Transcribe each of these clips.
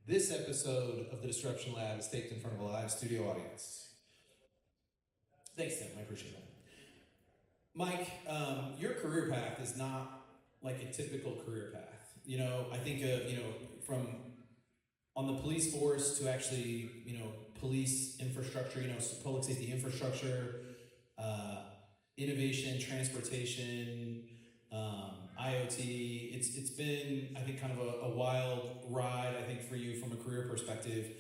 This episode of the Disruption Lab is taped in front of a live studio audience. Thanks, Tim. I appreciate that. Mike, your career path is not like a typical career path. I think of, from on the police force to actually, police infrastructure, public safety infrastructure, innovation, transportation, IoT. It's been, I think, kind of a wild ride, I think, for you from a career perspective.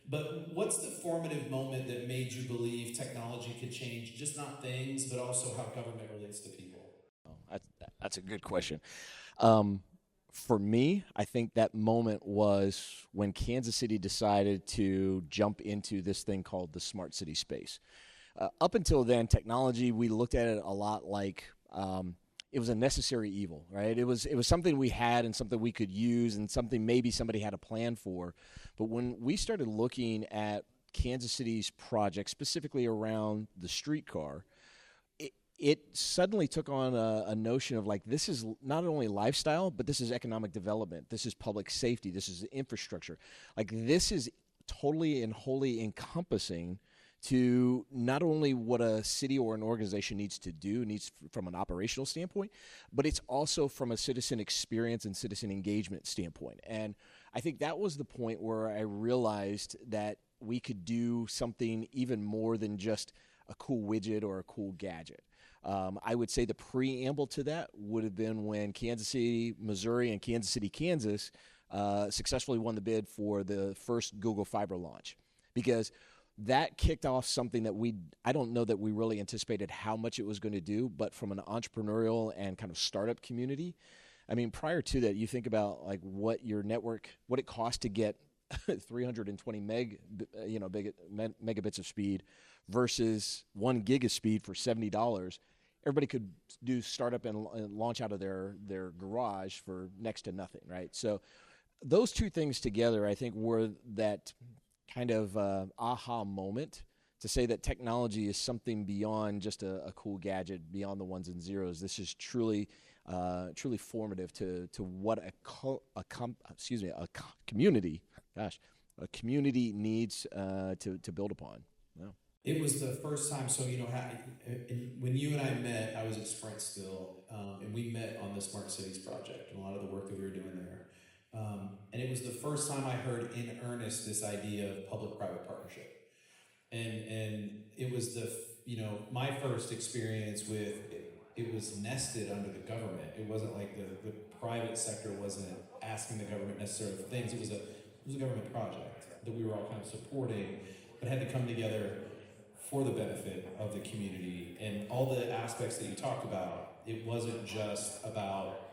But what's the formative moment that made you believe technology could change just not things, but also how government relates to people? Oh, that's a good question. For me, I think that moment was when Kansas City decided to jump into this thing called the smart city space. Up until then, technology, we looked at it a lot like it was a necessary evil, right? It was something we had and something we could use and something maybe somebody had a plan for. But when we started looking at Kansas City's project, specifically around the streetcar, it suddenly took on a notion of like, this is not only lifestyle, but this is economic development. This is public safety. This is infrastructure. Like, this is totally and wholly encompassing to not only what a city or an organization needs to do, needs from an operational standpoint, but it's also from a citizen experience and citizen engagement standpoint. And I think that was the point where I realized that we could do something even more than just a cool widget or a cool gadget. I would say the preamble to that would have been when Kansas City, Missouri, and Kansas City, Kansas successfully won the bid for the first Google Fiber launch, because that kicked off something that I don't know that we really anticipated how much it was going to do, but from an entrepreneurial and kind of startup community, I mean, prior to that, you think about like what your network, what it costs to get 320 megabits of speed versus 1 gig of speed for $70. Everybody could do startup and launch out of their garage for next to nothing, right? So those two things together, I think, were that kind of aha moment to say that technology is something beyond just a cool gadget, beyond the ones and zeros. This is truly formative to what a community, a community needs to build upon. Yeah. It was the first time, so when you and I met, I was at Sprint still, and we met on the Smart Cities project and a lot of the work that we were doing there. And it was the first time I heard in earnest this idea of public-private partnership. And it was my first experience with it was nested under the government. It wasn't like the private sector wasn't asking the government necessarily for things. It was a government project that we were all kind of supporting, but had to come together for the benefit of the community. And all the aspects that you talked about, it wasn't just about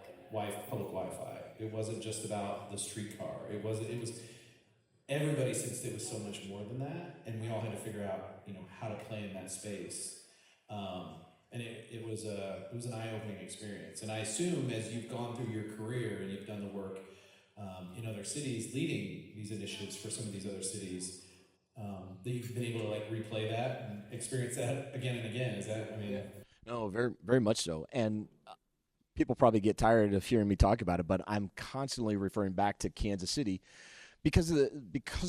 public Wi-Fi. It wasn't just about the streetcar. It was everybody sensed it was so much more than that, and we all had to figure out how to play in that space. And it was an eye-opening experience. And I assume as you've gone through your career and you've done the work in other cities, leading these initiatives for some of these other cities, that you've been able to like replay that and experience that again and again. Is that? I mean, yeah. No, very very much so. And people probably get tired of hearing me talk about it, but I'm constantly referring back to Kansas City because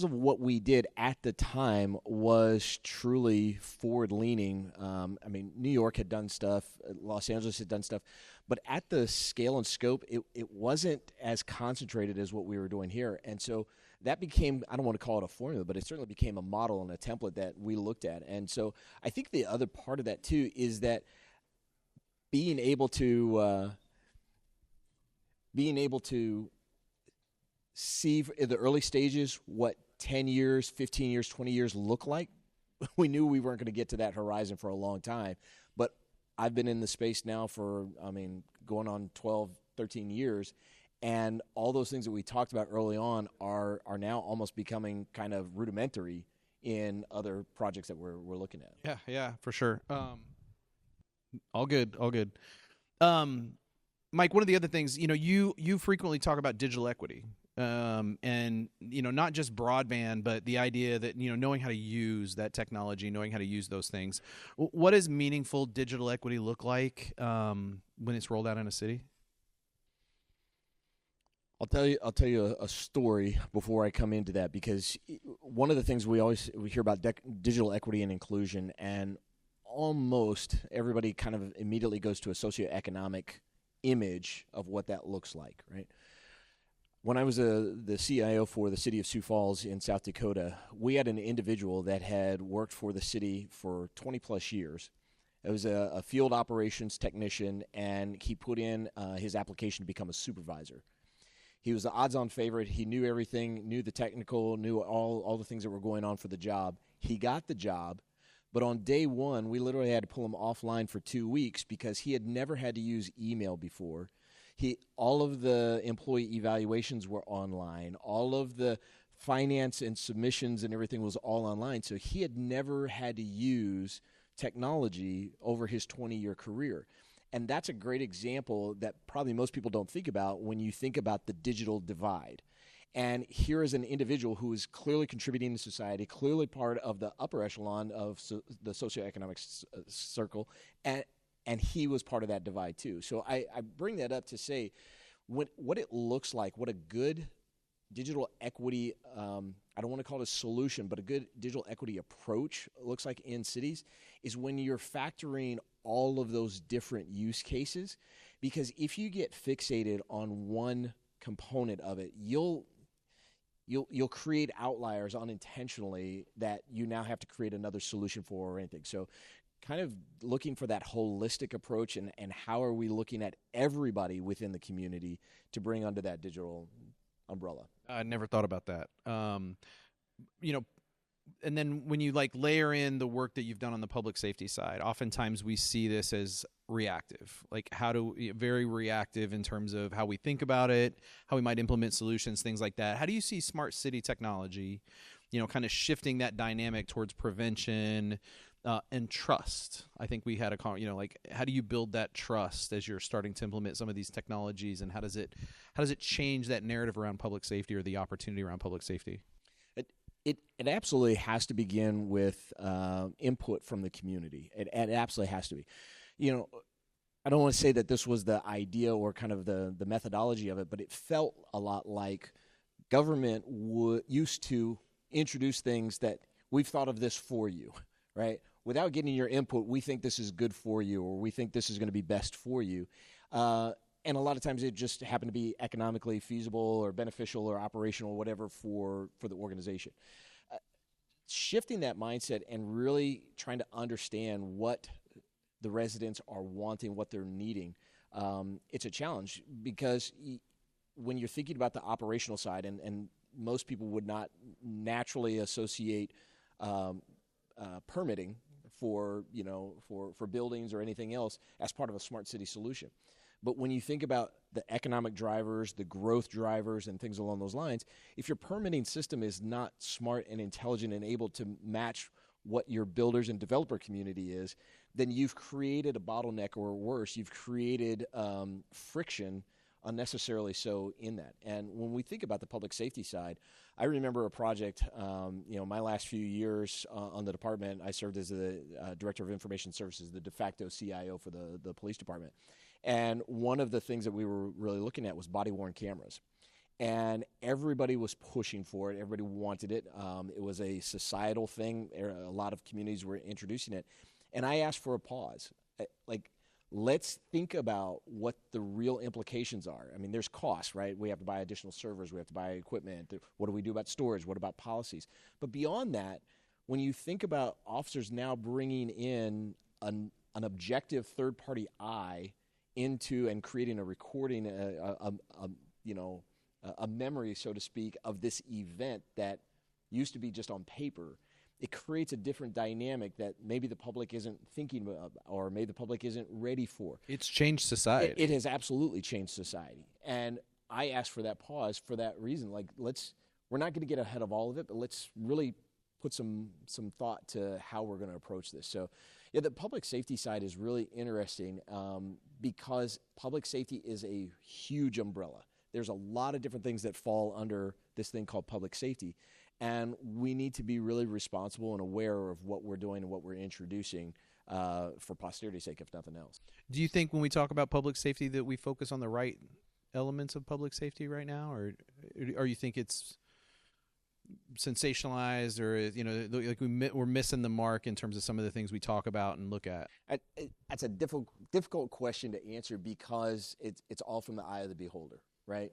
of what we did at the time was truly forward-leaning. I mean, New York had done stuff, Los Angeles had done stuff, but at the scale and scope, it wasn't as concentrated as what we were doing here. And so that became, I don't want to call it a formula, but it certainly became a model and a template that we looked at. And so I think the other part of that, too, is that being able to see in the early stages what 10 years, 15 years, 20 years look like. We knew we weren't going to get to that horizon for a long time, but I've been in the space now for, going on 12, 13 years, and all those things that we talked about early on are now almost becoming kind of rudimentary in other projects that we're looking at. Yeah, for sure. All good. Mike, one of the other things, you frequently talk about digital equity. And not just broadband, but the idea that knowing how to use that technology, knowing how to use those things. What does meaningful digital equity look like when it's rolled out in a city? I'll tell you a story before I come into that, because one of the things we hear about digital equity and inclusion, and almost everybody kind of immediately goes to a socioeconomic image of what that looks like, right? When I was the CIO for the city of Sioux Falls in South Dakota, we had an individual that had worked for the city for 20 plus years. It was a field operations technician, and he put in his application to become a supervisor. He was the odds-on favorite. He knew everything, knew the technical, knew all the things that were going on for the job. He got the job, but on day one, we literally had to pull him offline for 2 weeks because he had never had to use email before. All of the employee evaluations were online. All of the finance and submissions and everything was all online. So he had never had to use technology over his 20-year career. And that's a great example that probably most people don't think about when you think about the digital divide. And here is an individual who is clearly contributing to society, clearly part of the upper echelon of the socioeconomic circle, and he was part of that divide too. So I bring that up to say what it looks like, what a good digital equity, I don't want to call it a solution, but a good digital equity approach looks like in cities is when you're factoring all of those different use cases. Because if you get fixated on one component of it, you'll create outliers unintentionally that you now have to create another solution for or anything. So kind of looking for that holistic approach and how are we looking at everybody within the community to bring under that digital umbrella. I never thought about that. And then when you layer in the work that you've done on the public safety side, oftentimes we see this as reactive, very reactive in terms of how we think about it, how we might implement solutions, things like that. How do you see smart city technology, kind of shifting that dynamic towards prevention and trust? I think we had how do you build that trust as you're starting to implement some of these technologies, and how does it change that narrative around public safety or the opportunity around public safety? It absolutely has to begin with input from the community. It absolutely has to be. I don't want to say that this was the idea or kind of the methodology of it, but it felt a lot like government used to introduce things that we've thought of this for you, right? Without getting your input, we think this is good for you, or we think this is going to be best for you. And a lot of times it just happened to be economically feasible or beneficial or operational or whatever for the organization. Shifting that mindset and really trying to understand what the residents are wanting, what they're needing, it's a challenge because when you're thinking about the operational side, and most people would not naturally associate permitting for buildings or anything else as part of a smart city solution. But when you think about the economic drivers, the growth drivers, and things along those lines, if your permitting system is not smart and intelligent and able to match what your builders and developer community is, then you've created a bottleneck, or worse, you've created friction unnecessarily so in that. And when we think about the public safety side, I remember a project, my last few years on the department, I served as the Director of Information Services, the de facto CIO for the police department. And one of the things that we were really looking at was body-worn cameras. And everybody was pushing for it. Everybody wanted it. It was a societal thing. A lot of communities were introducing it. And I asked for a pause. Let's think about what the real implications are. I mean, there's costs, right? We have to buy additional servers. We have to buy equipment. What do we do about storage? What about policies? But beyond that, when you think about officers now bringing in an objective third-party eye into and creating a recording, a memory, so to speak, of this event that used to be just on paper, it creates a different dynamic that maybe the public isn't thinking about, or maybe the public isn't ready for. It's changed society. It has absolutely changed society. And I asked for that pause for that reason. We're not going to get ahead of all of it, but let's really put some thought to how we're going to approach this. So, yeah, the public safety side is really interesting because public safety is a huge umbrella. There's a lot of different things that fall under this thing called public safety, and we need to be really responsible and aware of what we're doing and what we're introducing for posterity's sake, if nothing else. Do you think when we talk about public safety that we focus on the right elements of public safety right now, or you think it's sensationalized, or like we're missing the mark in terms of some of the things we talk about and look at? That's a difficult question to answer because it's all from the eye of the beholder, right?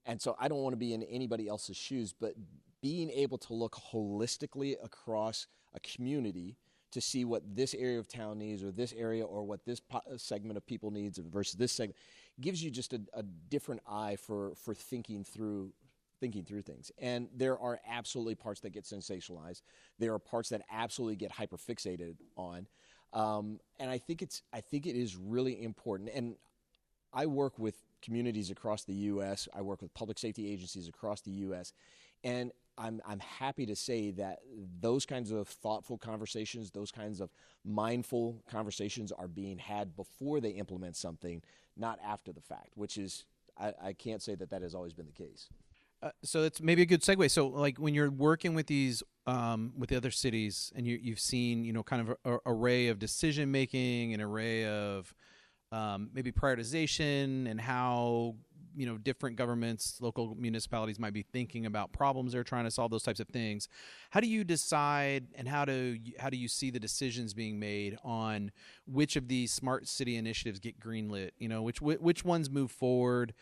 And so I don't want to be in anybody else's shoes, but being able to look holistically across a community to see what this area of town needs, or this area, or what this segment of people needs versus this segment, gives you just a different eye for thinking through things. And there are absolutely parts that get sensationalized. There are parts that absolutely get hyperfixated on. And I think it is really important. And I work with communities across the U.S. I work with public safety agencies across the U.S. And I'm happy to say that those kinds of thoughtful conversations, those kinds of mindful conversations are being had before they implement something, not after the fact, which is, I can't say that has always been the case. So that's maybe a good segue. So, like, when you're working with these, with the other cities, and you've seen, kind of an array of decision making, an array of maybe prioritization, and how different governments, local municipalities might be thinking about problems they're trying to solve, those types of things. How do you decide, and how do you see the decisions being made on which of these smart city initiatives get greenlit? Which ones move forward?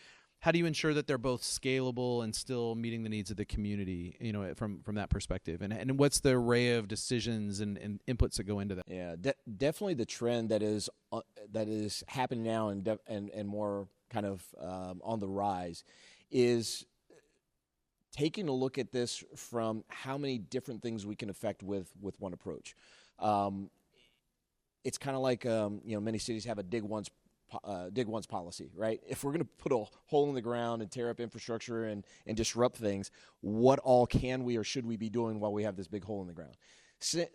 How do you ensure that they're both scalable and still meeting the needs of the community, from that perspective? And what's the array of decisions and inputs that go into that? Yeah, definitely the trend that is happening now and more kind of on the rise is taking a look at this from how many different things we can affect with one approach. It's kind of like many cities have a dig once policy, right? If we're going to put a hole in the ground and tear up infrastructure and disrupt things, what all can we or should we be doing while we have this big hole in the ground?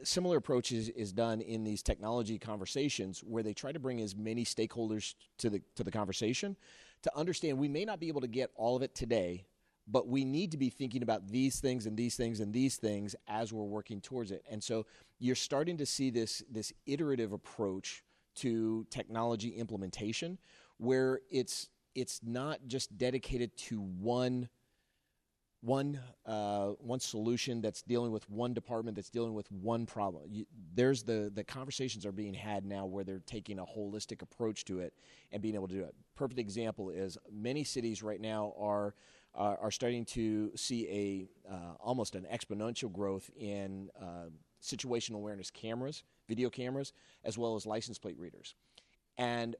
Similar approach is done in these technology conversations, where they try to bring as many stakeholders to the conversation to understand we may not be able to get all of it today, but we need to be thinking about these things and these things and these things as we're working towards it. And so you're starting to see this iterative approach to technology implementation, where it's not just dedicated to one solution that's dealing with one department, that's dealing with one problem. There's the conversations are being had now where they're taking a holistic approach to it and being able to do it. Perfect example is many cities right now are starting to see almost an exponential growth in situational awareness cameras, video cameras, as well as license plate readers. And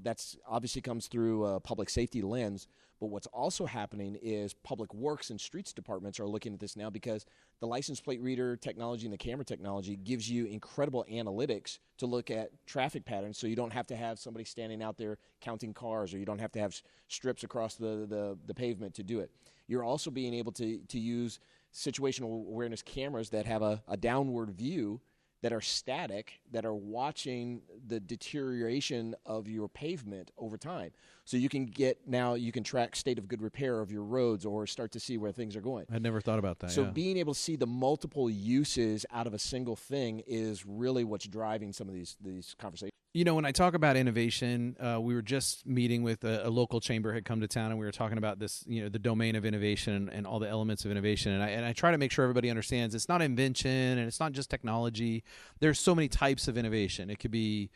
that's obviously comes through a public safety lens, but what's also happening is public works and streets departments are looking at this now, because the license plate reader technology and the camera technology gives you incredible analytics to look at traffic patterns, so you don't have to have somebody standing out there counting cars, or you don't have to have strips across the pavement to do it. You're also being able to use situational awareness cameras that have a downward view, that are static, that are watching the deterioration of your pavement over time. So you can track state of good repair of your roads, or start to see where things are going. I'd never thought about that. So being able to see the multiple uses out of a single thing is really what's driving some of these conversations. When I talk about innovation, we were just meeting with a local chamber had come to town, and we were talking about this, the domain of innovation and all the elements of innovation. And I try to make sure everybody understands it's not invention, and it's not just technology. There's so many types of innovation. It could be,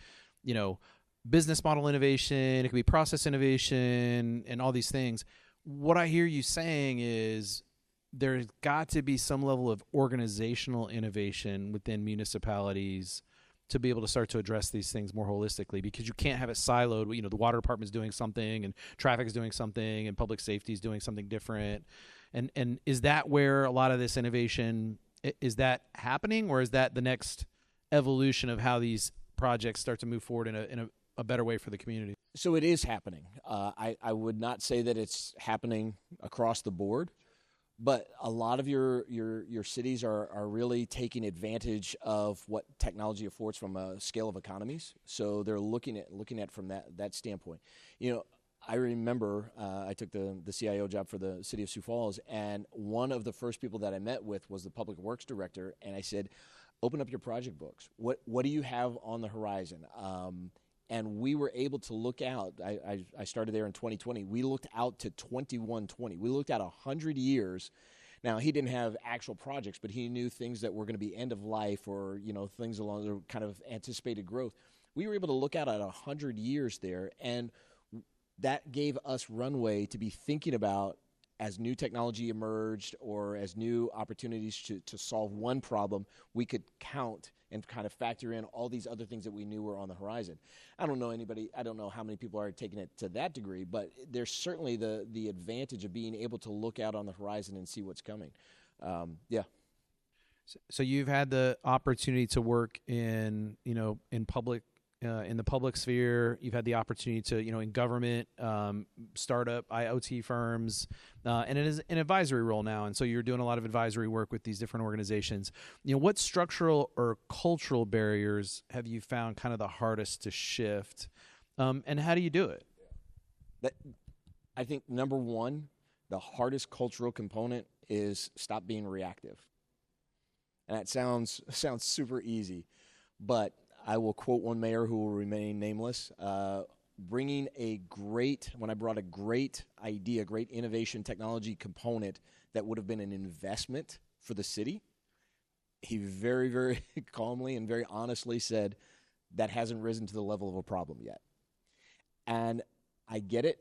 business model innovation. It could be process innovation, and all these things. What I hear you saying is there's got to be some level of organizational innovation within municipalities to be able to start to address these things more holistically, because you can't have it siloed. The water department is doing something, and traffic is doing something, and public safety is doing something different. And is that where a lot of this innovation, is that happening, or is that the next evolution of how these projects start to move forward in a better way for the community? So it is happening. I would not say that it's happening across the board, but a lot of your cities are really taking advantage of what technology affords from a scale of economies. So they're looking at from that standpoint. I remember I took the CIO job for the city of Sioux Falls, and one of the first people that I met with was the public works director, and I said, "Open up your project books. What do you have on the horizon?" And we were able to look out. I started there in 2020. We looked out to 2120. We looked at 100 years. Now, he didn't have actual projects, but he knew things that were going to be end of life or, things along the kind of anticipated growth. We were able to look out at 100 years there, and that gave us runway to be thinking about as new technology emerged or as new opportunities to solve one problem, we could count and kind of factor in all these other things that we knew were on the horizon. I don't know how many people are taking it to that degree, but there's certainly the advantage of being able to look out on the horizon and see what's coming. Yeah. So you've had the opportunity to work in public, in the public sphere. You've had the opportunity to, in government, startup, IoT firms, and it is an advisory role now. And so you're doing a lot of advisory work with these different organizations. What structural or cultural barriers have you found kind of the hardest to shift? And how do you do it? I think number one, the hardest cultural component is stop being reactive. And that sounds super easy, but I will quote one mayor who will remain nameless, when I brought a great idea, great innovation technology component that would have been an investment for the city, he very, very calmly and very honestly said, that hasn't risen to the level of a problem yet. And I get it,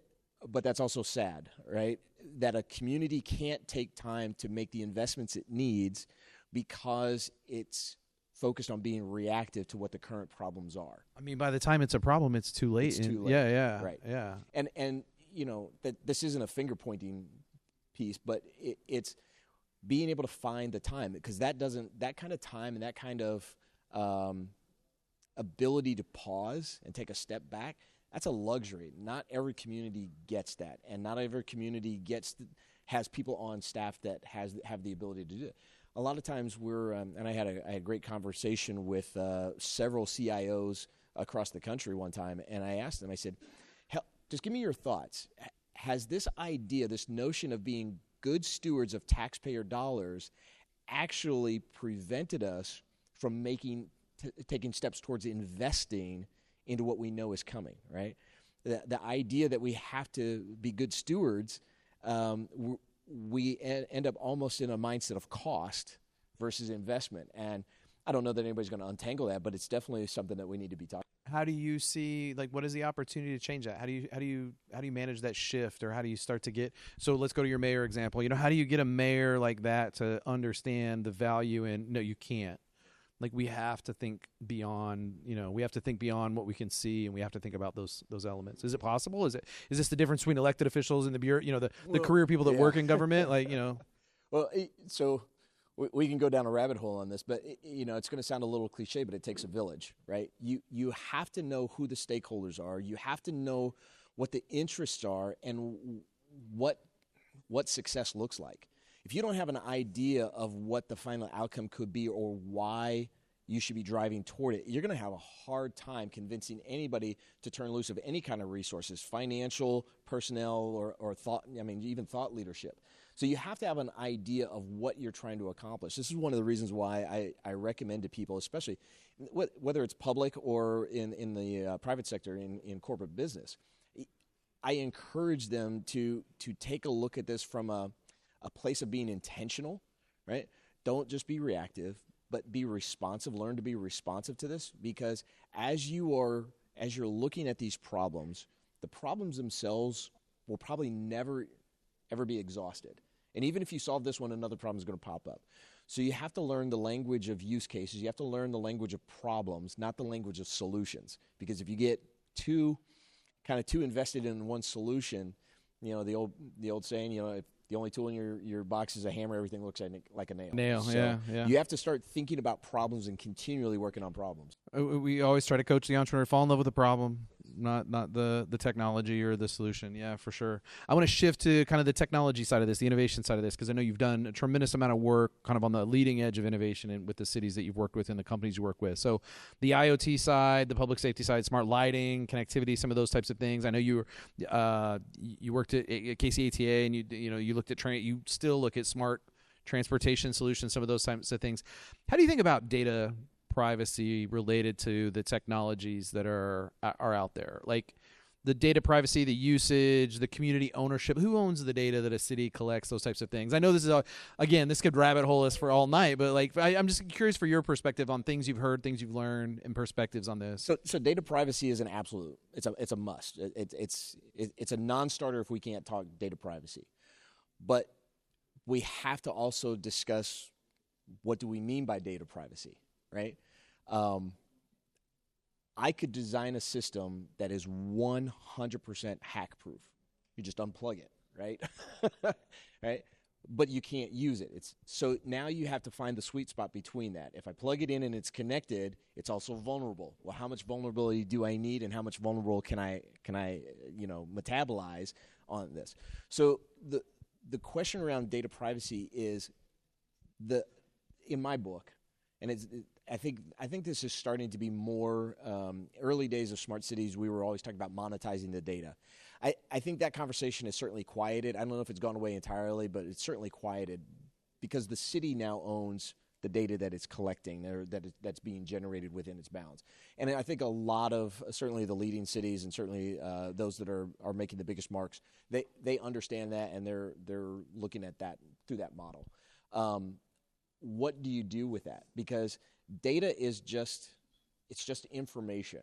but that's also sad, right? That a community can't take time to make the investments it needs because it's focused on being reactive to what the current problems are. I mean, by the time it's a problem, it's too late. It's too late. Yeah. Right. Yeah. And that this isn't a finger pointing piece, but it's being able to find the time, because that kind of time and that kind of ability to pause and take a step back, that's a luxury. Not every community gets that, and not every community has people on staff that have the ability to do it. A lot of times and I had a great conversation with several CIOs across the country one time, and I asked them, I said, just give me your thoughts. Has this idea, this notion of being good stewards of taxpayer dollars actually prevented us from taking steps towards investing into what we know is coming, right? The idea that we have to be good stewards, we end up almost in a mindset of cost versus investment. And I don't know that anybody's going to untangle that, but it's definitely something that we need to be talking. How do you see, what is the opportunity to change that? How do you manage that shift, or how do you start to get, so let's go to your mayor example. How do you get a mayor like that to understand the value in, no, you can't. We have to think beyond, we have to think beyond what we can see, and we have to think about those elements. Is it possible? Is this the difference between elected officials and the bureau, the career people that work in government? Well, so we can go down a rabbit hole on this, but it's going to sound a little cliche, but it takes a village, right? You have to know who the stakeholders are. You have to know what the interests are and what success looks like. If you don't have an idea of what the final outcome could be or why you should be driving toward it, you're going to have a hard time convincing anybody to turn loose of any kind of resources, financial, personnel, or thought, even thought leadership. So you have to have an idea of what you're trying to accomplish. This is one of the reasons why I recommend to people, especially whether it's public or in the private sector, in corporate business, I encourage them to take a look at this from a place of being intentional, right? Don't just be reactive, but be responsive. Learn to be responsive to this, because as you're looking at these problems, the problems themselves will probably never ever be exhausted. And even if you solve this one, another problem is going to pop up. So you have to learn the language of use cases. You have to learn the language of problems, not the language of solutions. Because if you get too invested in one solution, the old saying, if the only tool in your box is a hammer, everything looks like a nail. So yeah. You have to start thinking about problems and continually working on problems. We always try to coach the entrepreneur, fall in love with the problem, not the technology or the solution. Yeah, for sure. I want to shift to kind of the technology side of this, the innovation side of this, because I know you've done a tremendous amount of work kind of on the leading edge of innovation and with the cities that you've worked with and the companies you work with. So the IoT side, the public safety side, smart lighting, connectivity, some of those types of things. I know you worked at KCATA, and you looked at you still look at smart transportation solutions, some of those types of things. How do you think about data privacy related to the technologies that are out there? Like the data privacy, the usage, the community ownership. Who owns the data that a city collects? Those types of things. I know this is again, this could rabbit hole us for all night, but like I'm just curious for your perspective on things you've heard, things you've learned, and perspectives on this. So data privacy is an absolute. It's a must. It's a non-starter if we can't talk data privacy. But we have to also discuss what do we mean by data privacy, right? I could design a system that is 100% hack-proof. You just unplug it, right? Right? But you can't use it. So now you have to find the sweet spot between that. If I plug it in and it's connected, it's also vulnerable. Well, how much vulnerability do I need, and how much vulnerable can I metabolize on this? So the question around data privacy is in my book, and I think this is starting to be more early days of smart cities. We were always talking about monetizing the data. I think that conversation is certainly quieted. I don't know if it's gone away entirely, but it's certainly quieted because the city now owns the data that it's collecting or that's being generated within its bounds. And I think a lot of certainly the leading cities and certainly those that are making the biggest marks, they understand that and they're looking at that through that model. What do you do with that? Because data is just information.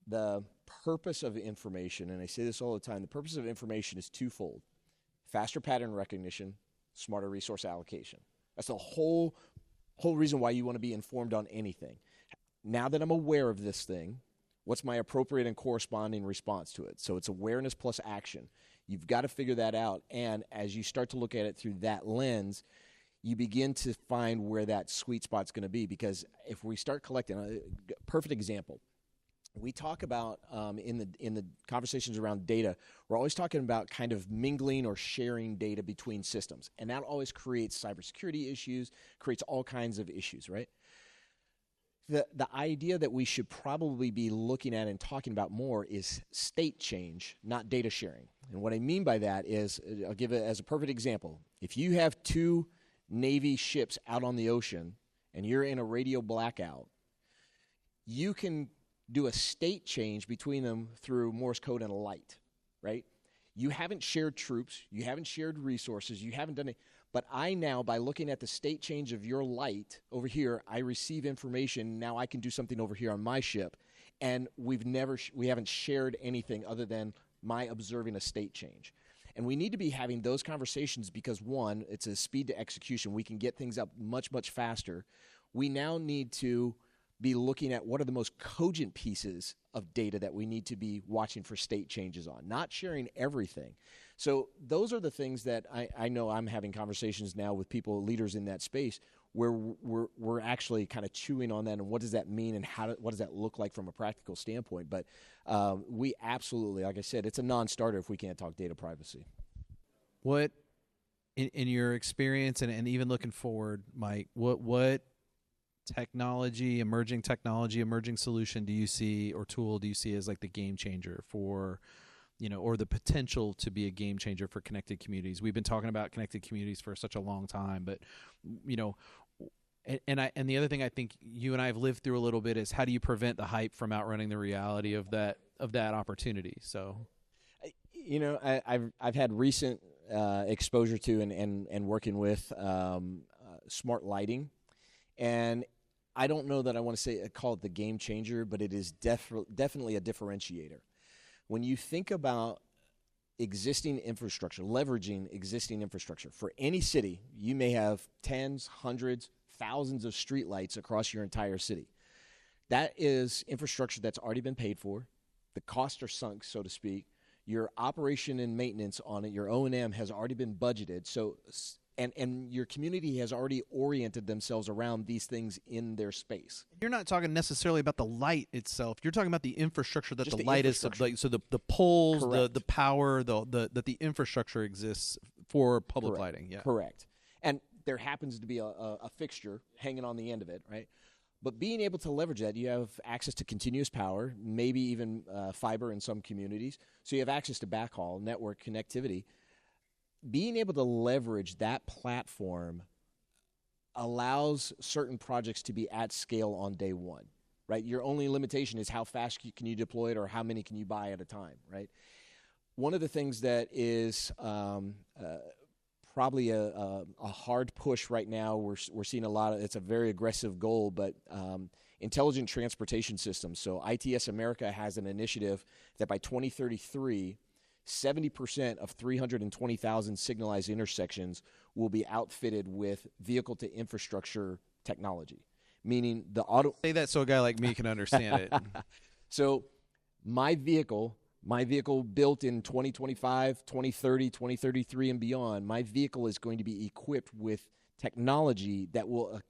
The purpose of information, and I say this all the time, the purpose of information is twofold: faster pattern recognition, smarter resource allocation. That's the whole reason why you want to be informed on anything. Now that I'm aware of this thing, what's my appropriate and corresponding response to it? So it's awareness plus action. You've got to figure that out, and as you start to look at it through that lens, you begin to find where that sweet spot's going to be. Because if we start collecting, a perfect example, we talk about in the conversations around data, we're always talking about kind of mingling or sharing data between systems, and that always creates cybersecurity issues, creates all kinds of issues, right? The idea that we should probably be looking at and talking about more is state change, not data sharing. And what I mean by that is, I'll give it as a perfect example. If you have two Navy ships out on the ocean and you're in a radio blackout, you can do a state change between them through Morse code and a light, right? You haven't shared troops, you haven't shared resources, you haven't done it. But I now, by looking at the state change of your light over here, I receive information. Now I can do something over here on my ship, and we haven't shared anything other than my observing a state change. And we need to be having those conversations because, one, it's a speed to execution. We can get things up much, much faster. We now need to be looking at what are the most cogent pieces of data that we need to be watching for state changes on, not sharing everything. So those are the things that I know I'm having conversations now with people, leaders in that space, where we're actually kind of chewing on that and what does that mean and what does that look like from a practical standpoint. But we absolutely, like I said, it's a non-starter if we can't talk data privacy. What, in your experience and even looking forward, Mike, what technology, emerging solution do you see or tool do you see as like the game changer for, or the potential to be a game changer for connected communities? We've been talking about connected communities for such a long time, but and the other thing I think you and I have lived through a little bit is how do you prevent the hype from outrunning the reality of that opportunity? So, I've had recent exposure to and working with smart lighting, and I don't know that I want to call it the game changer, but it is definitely a differentiator. When you think about existing infrastructure, leveraging existing infrastructure for any city, you may have tens, hundreds, thousands of streetlights across your entire city. That is infrastructure that's already been paid for. The costs are sunk, so to speak. Your operation and maintenance on it, your O&M has already been budgeted. So, and your community has already oriented themselves around these things in their space. You're not talking necessarily about the light itself. You're talking about the infrastructure that Just the the light is. So the poles, the power, that the infrastructure exists for public lighting. Yeah, correct. And there happens to be a fixture hanging on the end of it, right? But being able to leverage that, you have access to continuous power, maybe even fiber in some communities. So you have access to backhaul, network connectivity. Being able to leverage that platform allows certain projects to be at scale on day one, right? Your only limitation is how fast can you deploy it or how many can you buy at a time, right? One of the things that is probably a hard push right now, we're seeing a lot of, it's a very aggressive goal, but intelligent transportation systems. So ITS America has an initiative that by 2033, 70% of 320,000 signalized intersections will be outfitted with vehicle-to-infrastructure technology, meaning the auto. Say that so a guy like me can understand it. So my vehicle built in 2025, 2030, 2033, and beyond, my vehicle is going to be equipped with technology that will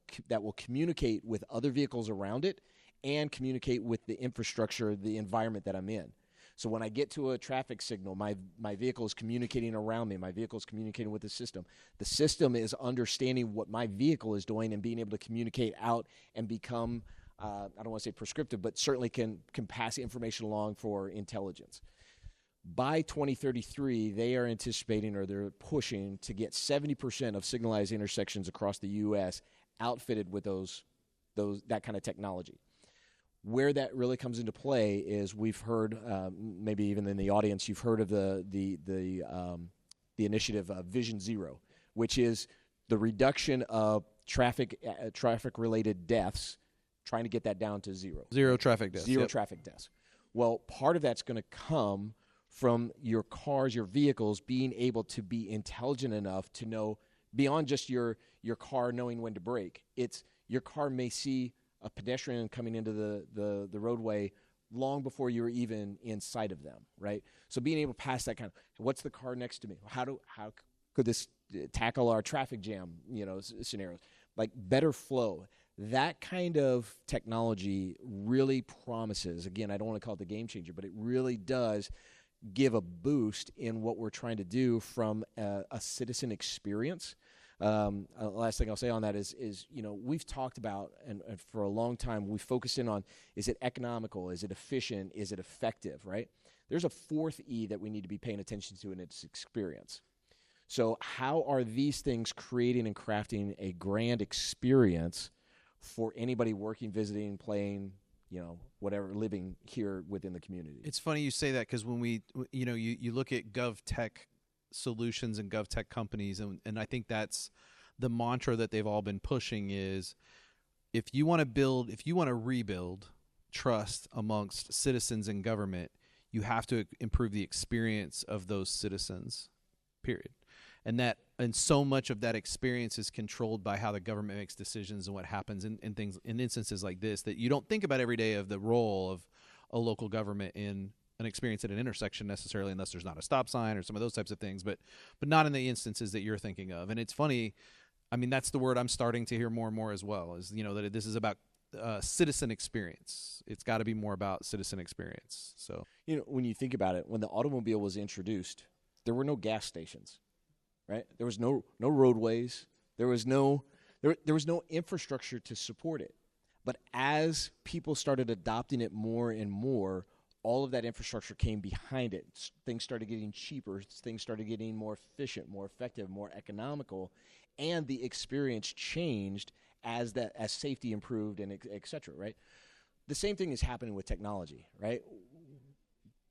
communicate with other vehicles around it and communicate with the infrastructure, the environment that I'm in. So when I get to a traffic signal, my vehicle is communicating around me. My vehicle is communicating with the system. The system is understanding what my vehicle is doing and being able to communicate out and become, I don't want to say prescriptive, but certainly can pass information along for intelligence. By 2033, they are anticipating or they're pushing to get 70% of signalized intersections across the U.S. outfitted with that kind of technology. Where that really comes into play is we've heard, maybe even in the audience, you've heard of the initiative Vision Zero, which is the reduction of traffic-related deaths, trying to get that down to zero. Zero traffic deaths. Zero traffic deaths. Well, part of that's going to come from your cars, your vehicles being able to be intelligent enough to know beyond just your car knowing when to brake. It's your car may see a pedestrian coming into the roadway long before you're even in sight of them, right? So being able to pass that kind of, what's the car next to me? How could this tackle our traffic jam, scenarios? Like better flow. That kind of technology really promises, again, I don't want to call it the game changer, but it really does give a boost in what we're trying to do from a citizen experience. Last thing I'll say on that is we've talked about, and for a long time, we focused in on, is it economical? Is it efficient? Is it effective, right? There's a fourth E that we need to be paying attention to, and it's experience. So how are these things creating and crafting a grand experience for anybody working, visiting, playing, whatever, living here within the community? It's funny you say that because when you look at GovTech solutions and GovTech companies, and I think that's the mantra that they've all been pushing is if you want to rebuild trust amongst citizens and government, you have to improve the experience of those citizens, period. And so much of that experience is controlled by how the government makes decisions and what happens in instances like this, that you don't think about every day of the role of a local government in an experience at an intersection necessarily, unless there's not a stop sign or some of those types of things, but not in the instances that you're thinking of. And it's funny, I mean, that's the word I'm starting to hear more and more as well, is that this is about citizen experience. It's got to be more about citizen experience. So when you think about it, when the automobile was introduced, there were no gas stations. Right? There was no roadways. There was no infrastructure to support it. But as people started adopting it more and more, all of that infrastructure came behind it. Things started getting cheaper. Things started getting more efficient, more effective, more economical, and the experience changed as safety improved and et cetera. Right? The same thing is happening with technology. Right?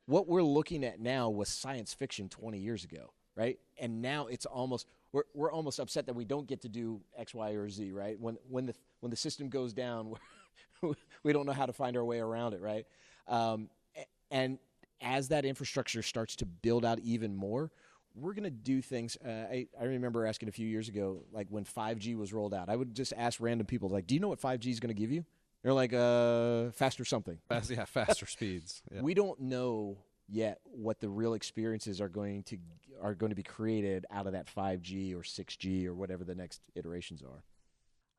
What we're looking at now was science fiction 20 years ago. Right, and now it's almost we're almost upset that we don't get to do X, Y, or Z. Right, when the system goes down, we don't know how to find our way around it. Right, and as that infrastructure starts to build out even more, we're going to do things. I remember asking a few years ago, like when 5G was rolled out, I would just ask random people, like, "Do you know what 5G is going to give you?" They're like, "Faster something." Faster speeds. Yeah. We don't know yet what the real experiences are going to be created out of that 5G or 6G or whatever the next iterations are.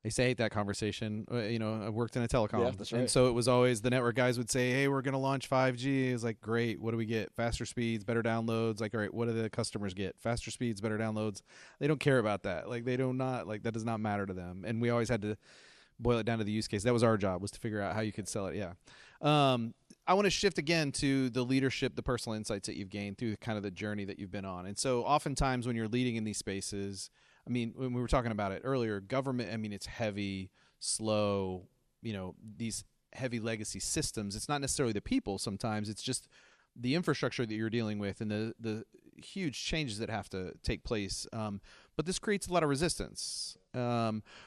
I used to hate that conversation. I worked in a telecom. Yeah, that's right. And so it was always the network guys would say, hey, we're going to launch 5G. It was like, great. What do we get? Faster speeds, better downloads. Like, all right, what do the customers get? Faster speeds, better downloads. They don't care about that. Like, that does not matter to them. And we always had to boil it down to the use case. That was our job, was to figure out how you could sell it. Yeah. I want to shift again to the leadership, the personal insights that you've gained through kind of the journey that you've been on. And so oftentimes when you're leading in these spaces, I mean, when we were talking about it earlier, government, I mean, it's heavy, slow, these heavy legacy systems. It's not necessarily the people sometimes, it's just the infrastructure that you're dealing with and the huge changes that have to take place. But this creates a lot of resistance.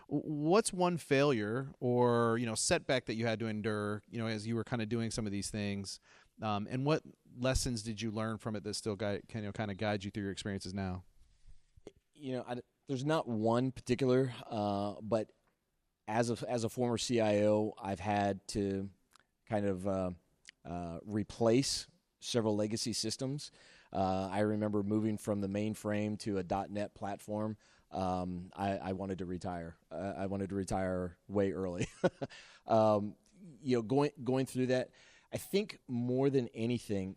What's one failure or, setback that you had to endure, as you were kind of doing some of these things? And what lessons did you learn from it that still kind of guide you through your experiences now? There's not one particular, but as a former CIO, I've had to kind of replace several legacy systems. I remember moving from the mainframe to a .NET platform. I wanted to retire. I wanted to retire way early. Going through that, I think more than anything,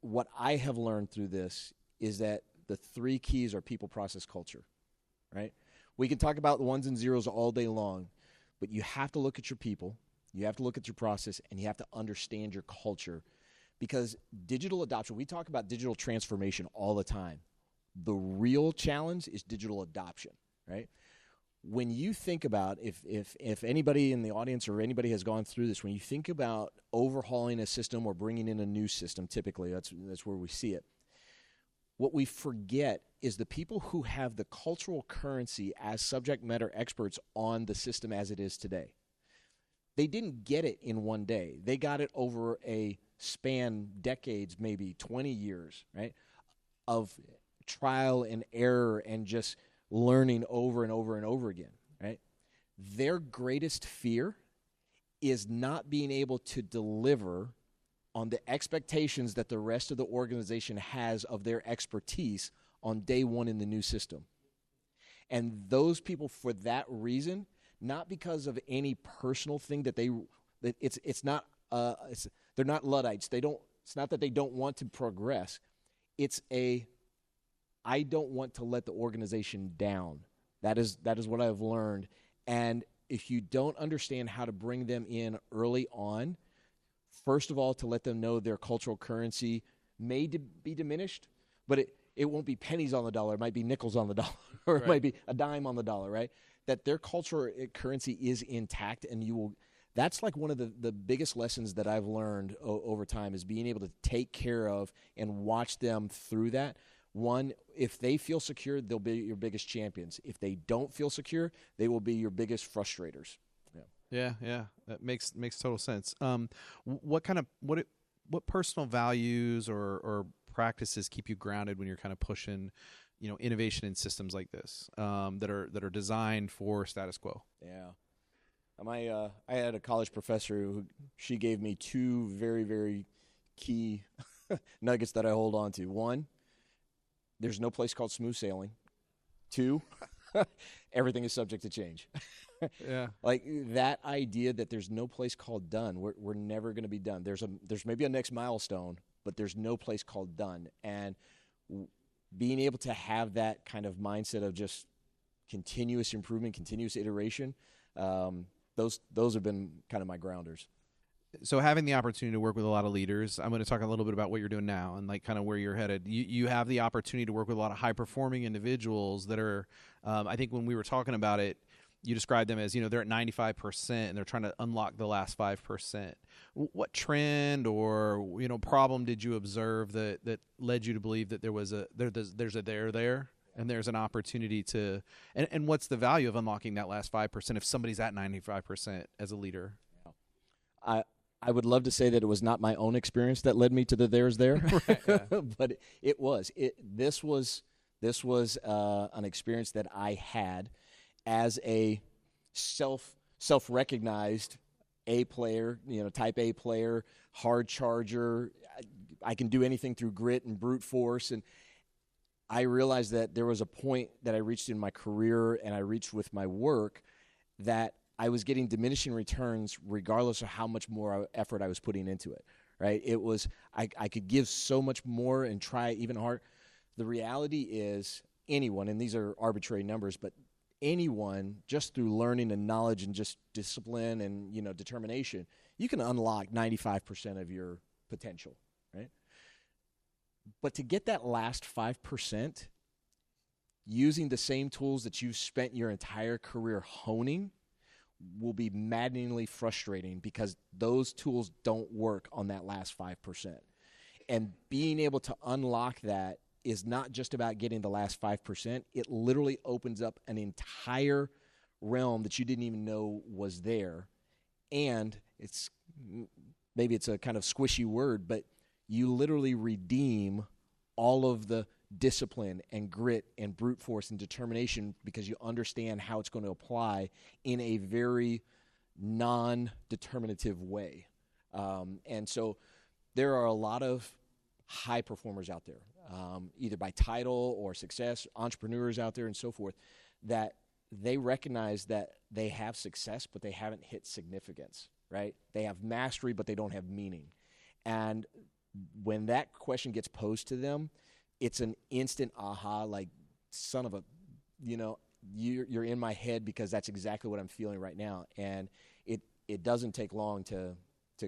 what I have learned through this is that the three keys are people, process, culture, right? We can talk about the ones and zeros all day long, but you have to look at your people, you have to look at your process, and you have to understand your culture. Because digital adoption, we talk about digital transformation all the time. The real challenge is digital adoption, right? When you think about, if anybody in the audience or anybody has gone through this, when you think about overhauling a system or bringing in a new system, typically that's where we see it. What we forget is the people who have the cultural currency as subject matter experts on the system as it is today. They didn't get it in one day. They got it over a span decades, maybe 20 years, right, of trial and error and just learning over and over and over again, right? Their greatest fear is not being able to deliver on the expectations that the rest of the organization has of their expertise on day one in the new system. And those people, for that reason, not because of any personal thing they're not Luddites. It's not that they don't want to progress. It's I don't want to let the organization down. That is what I've learned. And if you don't understand how to bring them in early on, first of all, to let them know their cultural currency may be diminished, but it won't be pennies on the dollar. It might be nickels on the dollar, or it might be a dime on the dollar, right? That their cultural currency is intact, and that's like one of the biggest lessons that I've learned over time is being able to take care of and watch them through that. One, if they feel secure, they'll be your biggest champions. If they don't feel secure, they will be your biggest frustrators. Yeah, that makes total sense. What personal values or practices keep you grounded when you're kind of pushing, innovation in systems like this that are designed for status quo? Yeah. I had a college professor who she gave me two very, very key nuggets that I hold on to. One, there's no place called smooth sailing. Two, everything is subject to change. Yeah. Like that idea that there's no place called done. We're never going to be done. There's maybe a next milestone, but there's no place called done. And being able to have that kind of mindset of just continuous improvement, continuous iteration, those have been kind of my grounders. So having the opportunity to work with a lot of leaders, I'm going to talk a little bit about what you're doing now and like kind of where you're headed. You have the opportunity to work with a lot of high performing individuals that are, I think when we were talking about it, you described them as, they're at 95% and they're trying to unlock the last 5%. What trend or, problem did you observe that led you to believe that there's a there? And there's an opportunity to, and what's the value of unlocking that last 5% if somebody's at 95% as a leader? I would love to say that it was not my own experience that led me to the there's there, right, yeah. But it was. This was an experience that I had as a self-recognized A player, type A player, hard charger. I can do anything through grit and brute force, and I realized that there was a point that I reached in my career and I reached with my work that I was getting diminishing returns regardless of how much more effort I was putting into it, right? It was, I could give so much more and try even harder. The reality is anyone, and these are arbitrary numbers, but anyone just through learning and knowledge and just discipline and, determination, you can unlock 95% of your potential, right? But to get that last 5%, using the same tools that you've spent your entire career honing will be maddeningly frustrating because those tools don't work on that last 5%. And being able to unlock that is not just about getting the last 5%. It literally opens up an entire realm that you didn't even know was there. And maybe it's a kind of squishy word, but you literally redeem all of the discipline and grit and brute force and determination because you understand how it's going to apply in a very non-determinative way. And so there are a lot of high performers out there, either by title or success, entrepreneurs out there and so forth, that they recognize that they have success, but they haven't hit significance, right? They have mastery, but they don't have meaning. And when that question gets posed to them, it's an instant aha, like, son of a, you're in my head because that's exactly what I'm feeling right now. And it doesn't take long to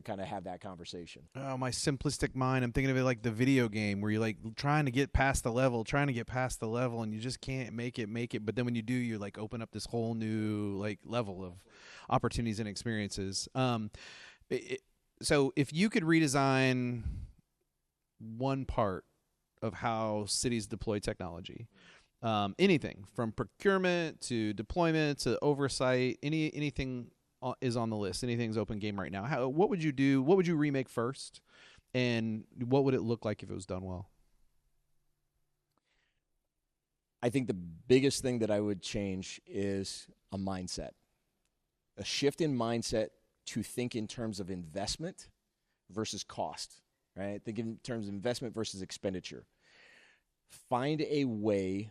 kind of have that conversation. Oh, my simplistic mind, I'm thinking of it like the video game where you're like trying to get past the level, and you just can't make it. But then when you do, you like open up this whole new like level of opportunities and experiences. So if you could redesign one part of how cities deploy technology, anything from procurement to deployment to oversight, anything is on the list. Anything's open game right now. What would you do? What would you remake first? And what would it look like if it was done well? I think the biggest thing that I would change is a mindset, a shift in mindset to think in terms of investment versus cost, right? Think in terms of investment versus expenditure. Find a way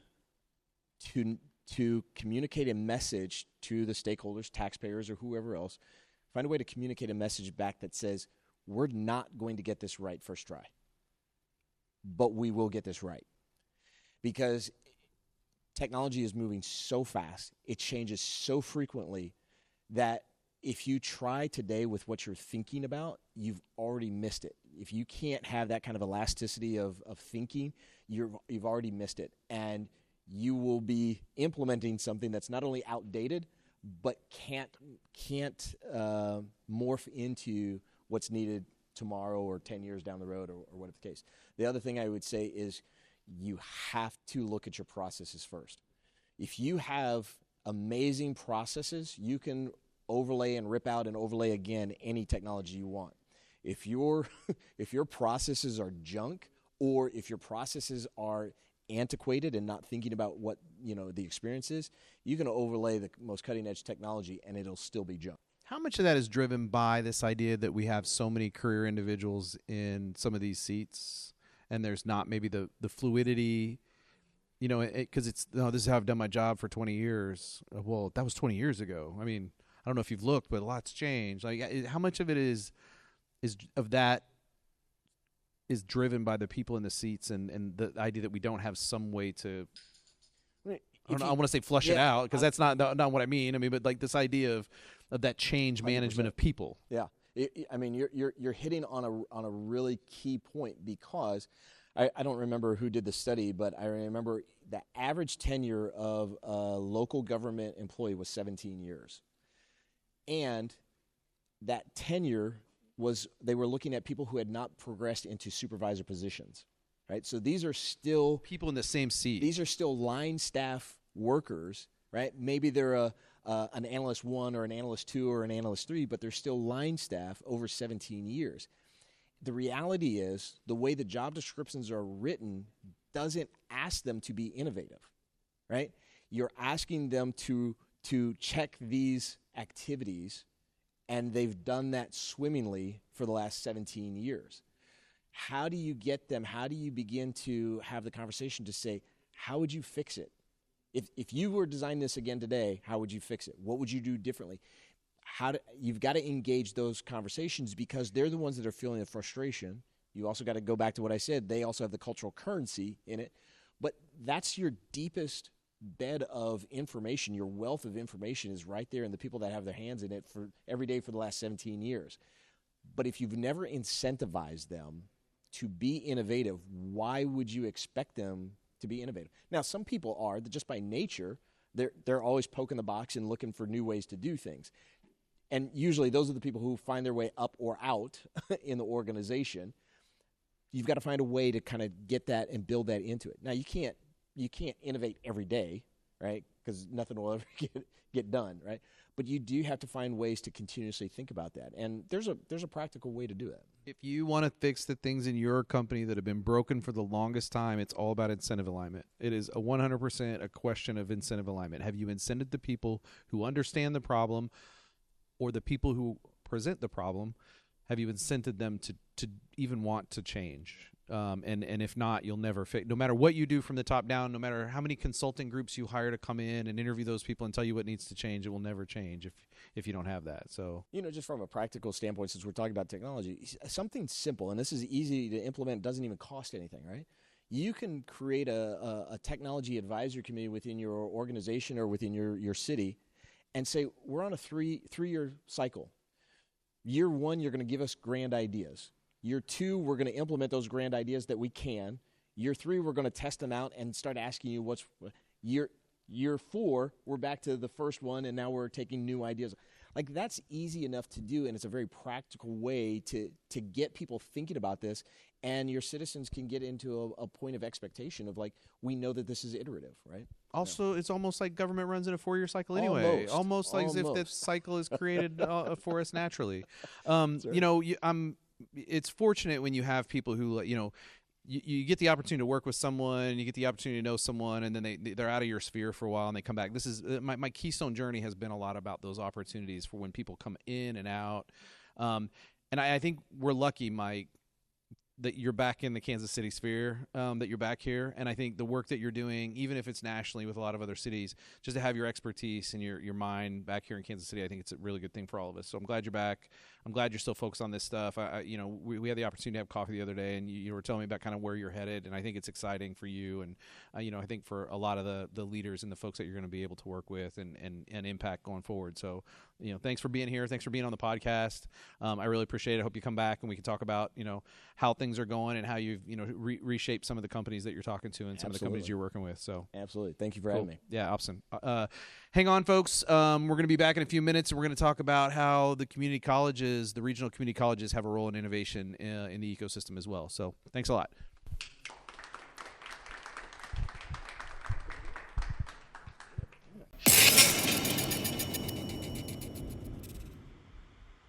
to communicate a message to the stakeholders, taxpayers, or whoever else. Find a way to communicate a message back that says, we're not going to get this right first try, but we will get this right. Because technology is moving so fast, it changes so frequently that if you try today with what you're thinking about, you've already missed it. If you can't have that kind of elasticity of thinking, you've already missed it. And you will be implementing something that's not only outdated, but can't morph into what's needed tomorrow or 10 years down the road or whatever the case. The other thing I would say is you have to look at your processes first. If you have amazing processes, you can overlay and rip out and overlay again any technology you want. If your processes are junk, or if your processes are antiquated and not thinking about what the experience is, you can overlay the most cutting edge technology and it'll still be junk. How much of that is driven by this idea that we have so many career individuals in some of these seats and there's not maybe the fluidity, because this is how I've done my job for 20 years. Well, that was 20 years ago. I mean, I don't know if you've looked, but a lot's changed. Like, how much of it is driven by the people in the seats and the idea that we don't have some way to, I want to say flush it out, because that's not what I mean. I mean, but like this idea of that change management 100%. Of people. Yeah. You're hitting on a really key point, because I don't remember who did the study, but I remember the average tenure of a local government employee was 17 years. And that tenure they were looking at people who had not progressed into supervisor positions, right? So these are still people in the same seat. These are still line staff workers, right? Maybe they're an analyst 1 or an analyst 2 or an analyst 3, but they're still line staff over 17 years. The reality is the way the job descriptions are written doesn't ask them to be innovative, right? You're asking them to check these activities, and they've done that swimmingly for the last 17 years. How do you get them? How do you begin to have the conversation to say, how would you fix it? If you were designing this again today, how would you fix it? What would you do differently? You've got to engage those conversations, because they're the ones that are feeling the frustration. You also got to go back to what I said. They also have the cultural currency in it. But that's your deepest bed of information. Your wealth of information is right there in the people that have their hands in it for every day for the last 17 years. But if you've never incentivized them to be innovative, why would you expect them to be innovative. Now, some people are that just by nature, they're always poking the box and looking for new ways to do things. And usually those are the people who find their way up or out in the organization. You've got to find a way to kind of get that and build that into it. Now, you can't innovate every day, right? Because nothing will ever get done, right? But you do have to find ways to continuously think about that. And there's a practical way to do that. If you want to fix the things in your company that have been broken for the longest time, it's all about incentive alignment. It is 100% a question of incentive alignment. Have you incented the people who understand the problem, or the people who present the problem? Have you incented them to even want to change? And if not, you'll never fix. No matter what you do from the top down, no matter how many consulting groups you hire to come in and interview those people and tell you what needs to change, it will never change if you don't have that. So, just from a practical standpoint, since we're talking about technology, something simple, and this is easy to implement, doesn't even cost anything, right? You can create a technology advisory committee within your organization or within your city, and say, we're on a three-year cycle. Year 1, you're going to give us grand ideas. Year 2, we're going to implement those grand ideas that we can. Year 3, we're going to test them out and start asking you what's year 4, we're back to the first one, and now we're taking new ideas. Like, that's easy enough to do, and it's a very practical way to get people thinking about this, and your citizens can get into a point of expectation of, like, we know that this is iterative, right? Also, it's almost like government runs in a 4-year cycle anyway. Almost like as if that cycle is created for us naturally. It's fortunate when you have people who, you get the opportunity to work with someone, you get the opportunity to know someone, and then they're out of your sphere for a while and they come back. This is my Keystone journey has been a lot about those opportunities for when people come in and out. And I think we're lucky, Mike, that you're back in the Kansas City sphere, that you're back here. And I think the work that you're doing, even if it's nationally with a lot of other cities, just to have your expertise and your mind back here in Kansas City, I think it's a really good thing for all of us. So I'm glad you're back. I'm glad you're still focused on this stuff. We had the opportunity to have coffee the other day, and you were telling me about kind of where you're headed, and I think it's exciting for you. And, I think for a lot of the leaders and the folks that you're going to be able to work with and impact going forward. So, thanks for being here. Thanks for being on the podcast. I really appreciate it. I hope you come back and we can talk about, how things are going and how you've, reshaped some of the companies that you're talking to and some of the companies you're working with. So absolutely. Thank you for having me. Yeah, awesome. Hang on, folks. We're going to be back in a few minutes, and we're going to talk about how the community colleges, the regional community colleges, have a role in innovation in the ecosystem as well. So thanks a lot.